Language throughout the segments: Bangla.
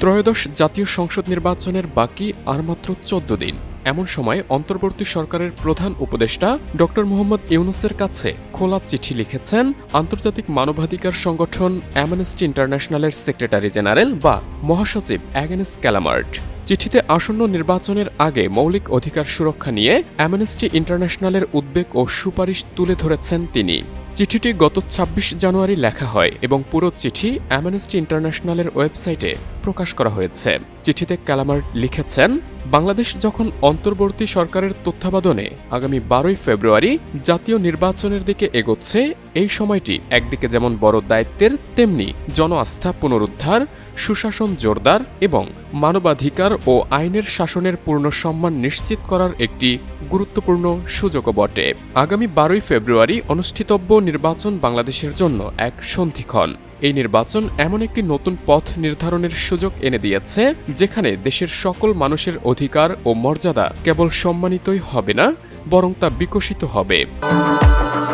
ত্রয়োদশ জাতীয় সংসদ নির্বাচনের বাকি আর মাত্র ১৪ দিন। এমন সময় অন্তর্বর্তী সরকারের প্রধান উপদেষ্টা ড মোহাম্মদ ইউনূসের কাছে খোলা চিঠি লিখেছেন আন্তর্জাতিক মানবাধিকার সংগঠন অ্যামনেস্টি ইন্টারন্যাশনালের সেক্রেটারি জেনারেল বা মহাসচিব অ্যাগনেস ক্যালামার্ট। চিঠিতে আসন্ন নির্বাচনের আগে মৌলিক অধিকার সুরক্ষা নিয়ে অ্যামনেস্টি ইন্টারন্যাশনালের উদ্বেগ ও সুপারিশ তুলে ধরেছেন তিনি। চিঠিটি গত ২৬ জানুয়ারি লেখা হয় এবং পুরো চিঠি অ্যামনেস্টি ইন্টারন্যাশনালের ওয়েবসাইটে প্রকাশ করা হয়েছে। চিঠিতে ক্যালামার্ট লিখেছেন, বাংলাদেশ যখন অন্তর্বর্তী সরকারের তত্ত্বাবধানে আগামী ১২ই ফেব্রুয়ারি জাতীয় নির্বাচনের দিকে এগোচ্ছে, এই সময়টি একদিকে যেমন বড় দায়িত্বের, তেমনি জন আস্থা পুনরুদ্ধার, সুশাসন জোরদার এবং মানবাধিকার ও আইনের শাসনের পূর্ণ সম্মান নিশ্চিত করার একটি গুরুত্বপূর্ণ সুযোগও বটে। আগামী ১২ই ফেব্রুয়ারি অনুষ্ঠিতব্য নির্বাচন বাংলাদেশের জন্য এক সন্ধিক্ষণ। এই নির্বাচন এমন একটি নতুন পথ নির্ধারণের সুযোগ এনে দিয়েছে, যেখানে দেশের সকল মানুষের অধিকার ও মর্যাদা কেবল সম্মানিতই হবে না, বরং তা বিকশিত হবে।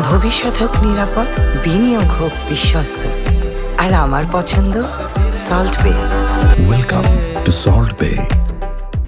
ভবিষ্যৎ হোক নিরাপদ, বিনিয়োগ হোক বিশ্বস্ত, আর আমার পছন্দ সল্ট বে। ওয়েলকাম টু সল্ট বে।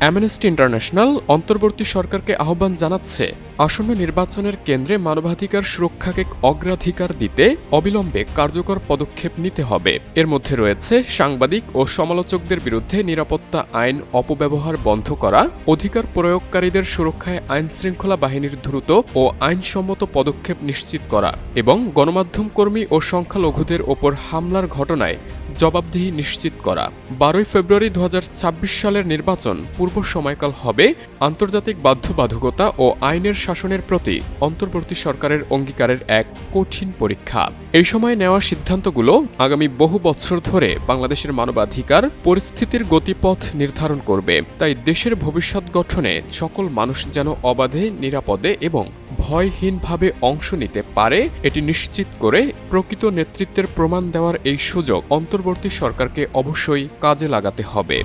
অ্যামনেস্টি ইন্টারন্যাশনাল অন্তর্বর্তী সরকারকে আহ্বান জানাচ্ছে আসন্ন নির্বাচনের কেন্দ্রে মানবাধিকার সুরক্ষাকে অগ্রাধিকার দিতে অবিলম্বে কার্যকর পদক্ষেপ নিতে হবে। এর মধ্যে রয়েছে সাংবাদিক ও সমালোচকদের বিরুদ্ধে নিরাপত্তা আইন অপব্যবহার বন্ধ করা, অধিকার প্রয়োগকারীদের সুরক্ষায় আইন শৃঙ্খলা বাহিনীর দ্রুত ও আইনসম্মত পদক্ষেপ নিশ্চিত করা এবং গণমাধ্যম কর্মী ও সংখ্যালঘুদের ওপর হামলার ঘটনায় জবাবদিহি নিশ্চিত করা। ১২ই ফেব্রুয়ারি ২০২৬ সালের নির্বাচন পূর্ব সময়কাল হবে আন্তর্জাতিক বাধ্যবাধকতা ও আইনের শাসনের প্রতি অন্তর্বর্তী সরকারের অঙ্গীকারের এক কঠিন পরীক্ষা। এই সময় নেওয়া সিদ্ধান্তগুলো আগামী বহু বছর ধরে বাংলাদেশের মানবাধিকার পরিস্থিতির গতিপথ নির্ধারণ করবে। তাই দেশের ভবিষ্যৎ গঠনে সকল মানুষ যেন অবাধে, নিরাপদে এবং ভয়হীনভাবে অংশ নিতে পারে, এটি নিশ্চিত করে প্রকৃত নেতৃত্বের প্রমাণ দেওয়ার এই সুযোগ অন্তর্বর্তী সরকারকে অবশ্যই কাজে লাগাতে হবে।